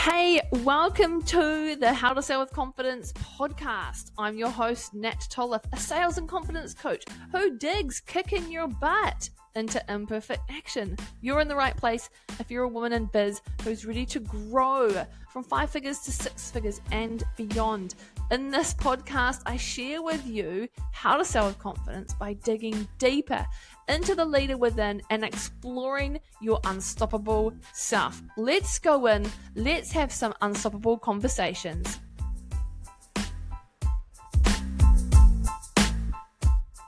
Hey, welcome to the How to Sell with Confidence podcast. I'm your host, Nat Tolhopf, a sales and confidence coach who digs kicking your butt into imperfect action. You're in the right place if you're a woman in biz who's ready to grow from 5 figures to 6 figures and beyond. In this podcast, I share with you how to sell with confidence by digging deeper into the leader within and exploring your unstoppable self. Let's go in. Let's have some unstoppable conversations.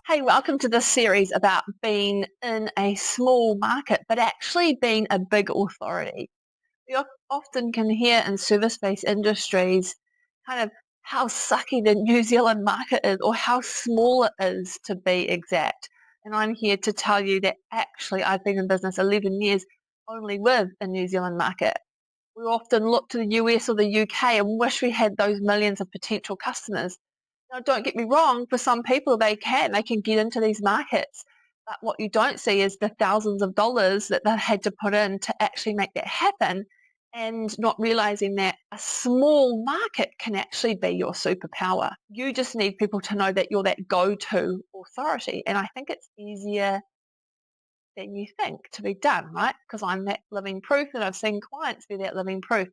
Hey, welcome to this series about being in a small market, but actually being a big authority. We often can hear in service-based industries kind of how sucky the New Zealand market is or how small it is, to be exact. And I'm here to tell you that actually I've been in business 11 years only with a New Zealand market. We often look to the US or the UK and wish we had those millions of potential customers. Now, don't get me wrong, for some people they can get into these markets. But what you don't see is the thousands of dollars that they had to put in to actually make that happen, and not realizing that a small market can actually be your superpower. You just need people to know that you're that go-to authority. And I think it's easier than you think to be done, right? Because I'm that living proof, and I've seen clients be that living proof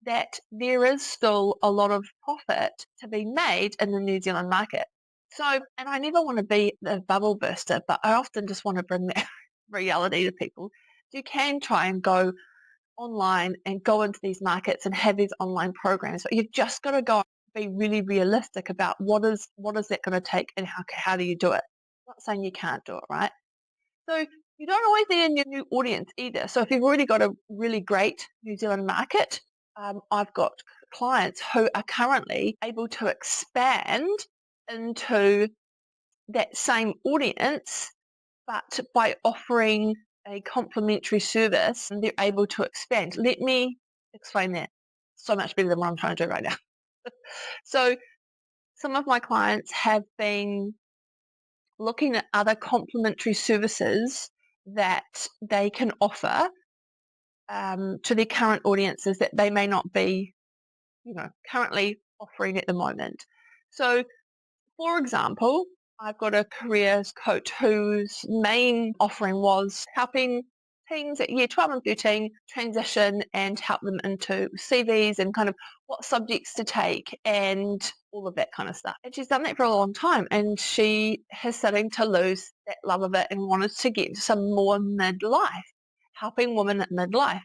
that there is still a lot of profit to be made in the New Zealand market. So, and I never want to be the bubble burster, but I often just want to bring that reality to people. You can try and go online and go into these markets and have these online programs, but you've just got to go and be really realistic about what is that going to take and how do you do it. I'm not saying you can't do it, right? So you don't always need a new audience either. So if you've already got a really great New Zealand market, I've got clients who are currently able to expand into that same audience, but by offering a complimentary service, and they're able to expand. Let me explain that so much better than what I'm trying to do right now. So some of my clients have been looking at other complimentary services that they can offer to their current audiences that they may not be, currently offering at the moment. So, for example, I've got a careers coach whose main offering was helping teens at year 12 and 13 transition and help them into CVs and kind of what subjects to take and all of that kind of stuff. And she's done that for a long time, and she has starting to lose that love of it and wanted to get some more midlife, helping women at midlife.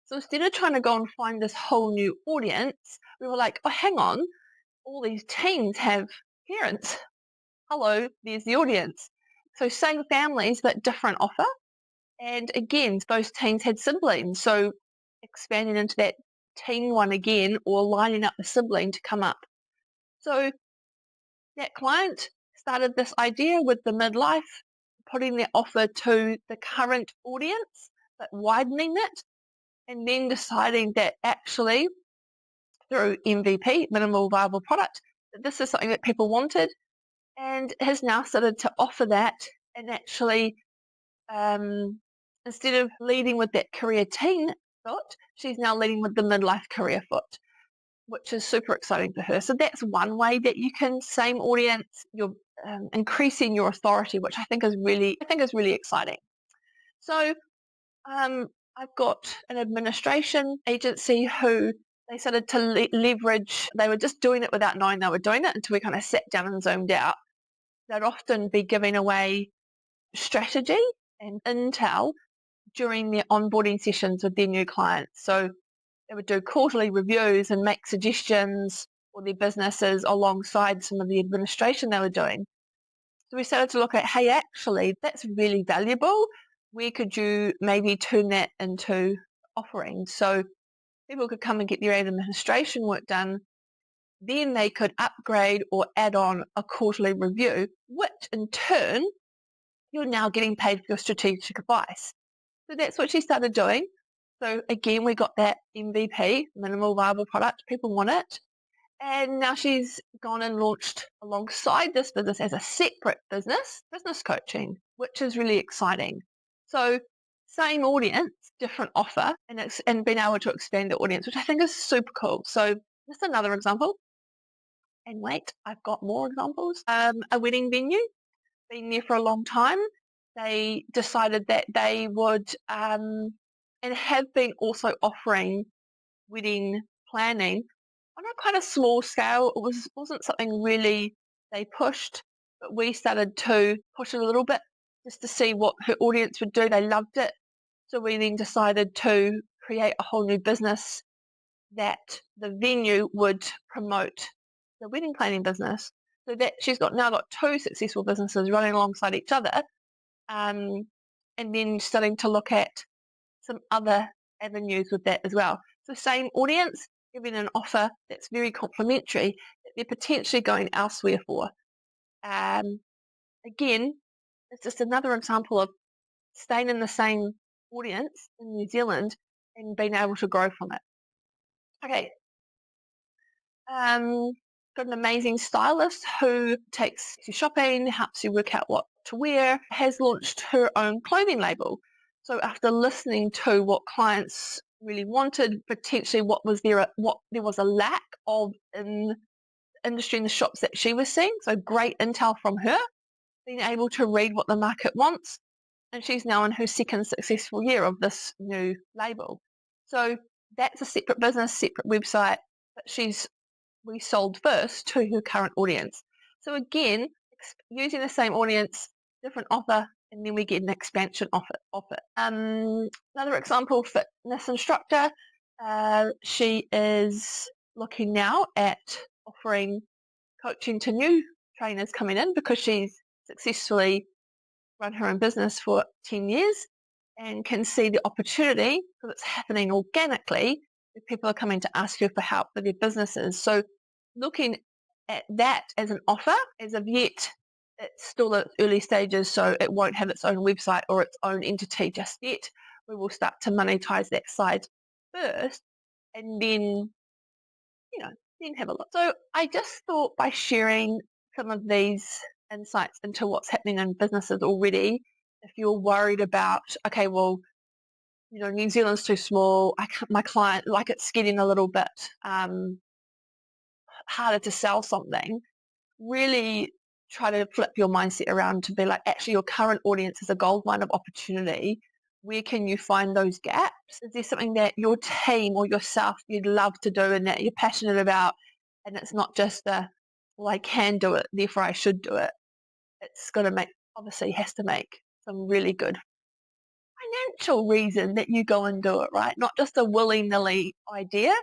So instead of trying to go and find this whole new audience, we were like, oh, hang on, all these teens have parents. Hello, there's the audience. So same families, but different offer. And again, those teens had siblings. So expanding into that teen one again, or lining up the sibling to come up. So that client started this idea with the midlife, putting their offer to the current audience, but widening it, and then deciding that actually through MVP, minimal viable product, that this is something that people wanted, and has now started to offer that, and actually instead of leading with that career teen foot, she's now leading with the midlife career foot, which is super exciting for her. So that's one way that you can, same audience, you're increasing your authority, which I think is really exciting. So I've got an administration agency who they started to leverage. They were just doing it without knowing they were doing it until we kind of sat down and zoomed out. They'd often be giving away strategy and intel during their onboarding sessions with their new clients. So they would do quarterly reviews and make suggestions for their businesses alongside some of the administration they were doing. So we started to look at, hey, actually, that's really valuable. Where could you maybe turn that into offerings? So people could come and get their administration work done. Then they could upgrade or add on a quarterly review, which in turn, you're now getting paid for your strategic advice. So that's what she started doing. So again, we got that MVP, minimal viable product. People want it. And now she's gone and launched alongside this business as a separate business coaching, which is really exciting. So same audience, different offer, and being able to expand the audience, which I think is super cool. So just another example. And wait, I've got more examples. A wedding venue, been there for a long time. They decided that they would, and have been also offering wedding planning on a kind of small scale. Wasn't something really they pushed, but we started to push it a little bit just to see what her audience would do. They loved it. So we then decided to create a whole new business that the venue would promote the wedding planning business. So that she's now got two successful businesses running alongside each other, and then starting to look at some other avenues with that as well. So same audience, giving an offer that's very complementary that they're potentially going elsewhere for. Again, it's just another example of staying in the same audience in New Zealand and being able to grow from it. Okay. Got an amazing stylist who takes you shopping, helps you work out what to wear, has launched her own clothing label. So after listening to what clients really wanted, potentially what there was a lack of in the industry in the shops that she was seeing. So great intel from her, being able to read what the market wants. And she's now in her second successful year of this new label. So that's a separate business, separate website, but we sold first to her current audience. So again, using the same audience, different offer, and then we get an expansion off it. Another example, fitness instructor. She is looking now at offering coaching to new trainers coming in because she's successfully run her own business for 10 years and can see the opportunity because it's happening organically. People are coming to ask her for help with their businesses. So looking at that as an offer, as of yet, it's still at early stages, so it won't have its own website or its own entity just yet. We will start to monetize that side first and then, then have a look. So I just thought by sharing some of these insights into what's happening in businesses already, if you're worried about, okay, well, New Zealand's too small. My client, it's getting a little bit harder to sell something. Really try to flip your mindset around to be like, actually, your current audience is a goldmine of opportunity. Where can you find those gaps? Is there something that your team or yourself you'd love to do and that you're passionate about? And it's not just well, I can do it, therefore I should do it. It's going to has to make some really good financial reason that you go and do it, right? Not just a willy-nilly idea.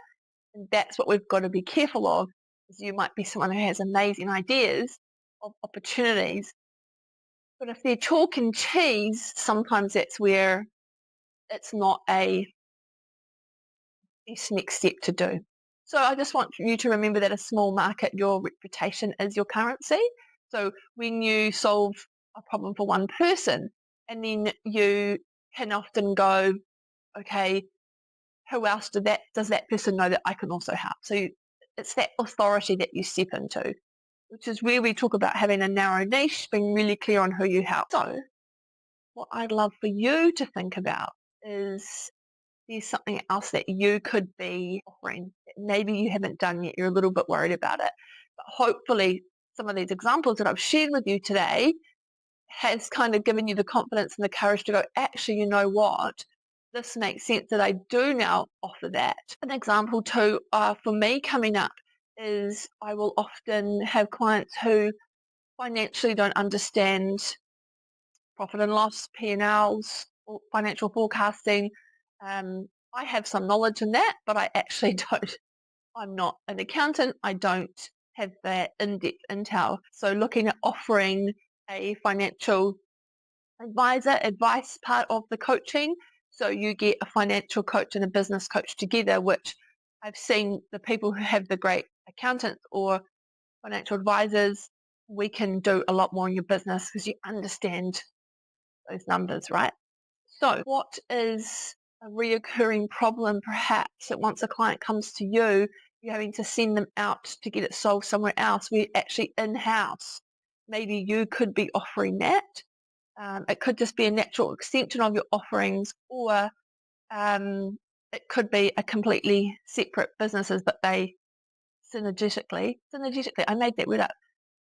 And that's what we've got to be careful of, is you might be someone who has amazing ideas of opportunities. But if they're chalk and cheese, sometimes that's where it's not a next step to do. So I just want you to remember that a small market, your reputation is your currency. So when you solve a problem for one person, and then you can often go, okay, who else does that person know that I can also help? So it's that authority that you step into, which is where we talk about having a narrow niche, being really clear on who you help. So what I'd love for you to think about is there's something else that you could be offering that maybe you haven't done yet. You're a little bit worried about it. But hopefully some of these examples that I've shared with you today has kind of given you the confidence and the courage to go, actually, you know what? This makes sense that I do now offer that. An example too for me coming up is I will often have clients who financially don't understand profit and loss, P&Ls, or financial forecasting. I have some knowledge in that, but I actually don't. I'm not an accountant. I don't have that in-depth intel. So looking at offering a financial advice part of the coaching. So you get a financial coach and a business coach together, which I've seen the people who have the great accountants or financial advisors, we can do a lot more in your business because you understand those numbers, right? So what is a reoccurring problem perhaps that once a client comes to you, you're having to send them out to get it sold somewhere else, where actually in-house, maybe you could be offering that. It could just be a natural extension of your offerings, or it could be a completely separate businesses, but they synergetically, I made that word up,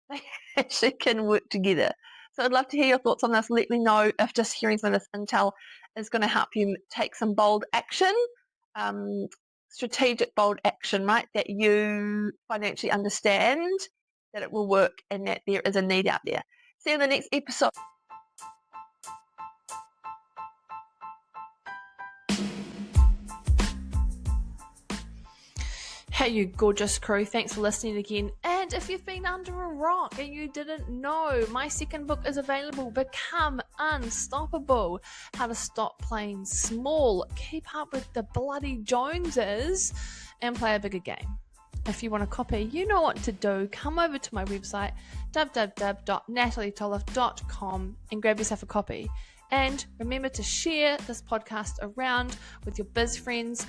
they actually can work together. So I'd love to hear your thoughts on this. Let me know if just hearing some of this intel is going to help you take some bold action, strategic bold action, right? That you financially understand that it will work and that there is a need out there. See you in the next episode. Hey, you gorgeous crew, thanks for listening again. And if you've been under a rock and you didn't know, my second book is available, Become Unstoppable, How to Stop Playing Small, Keep Up with the Bloody Joneses, and Play a Bigger Game. If you want a copy, you know what to do. Come over to my website, www.natalietolhopf.com, and grab yourself a copy. And remember to share this podcast around with your biz friends.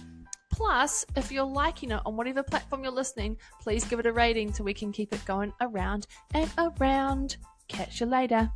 Plus, if you're liking it on whatever platform you're listening, please give it a rating so we can keep it going around and around. Catch you later.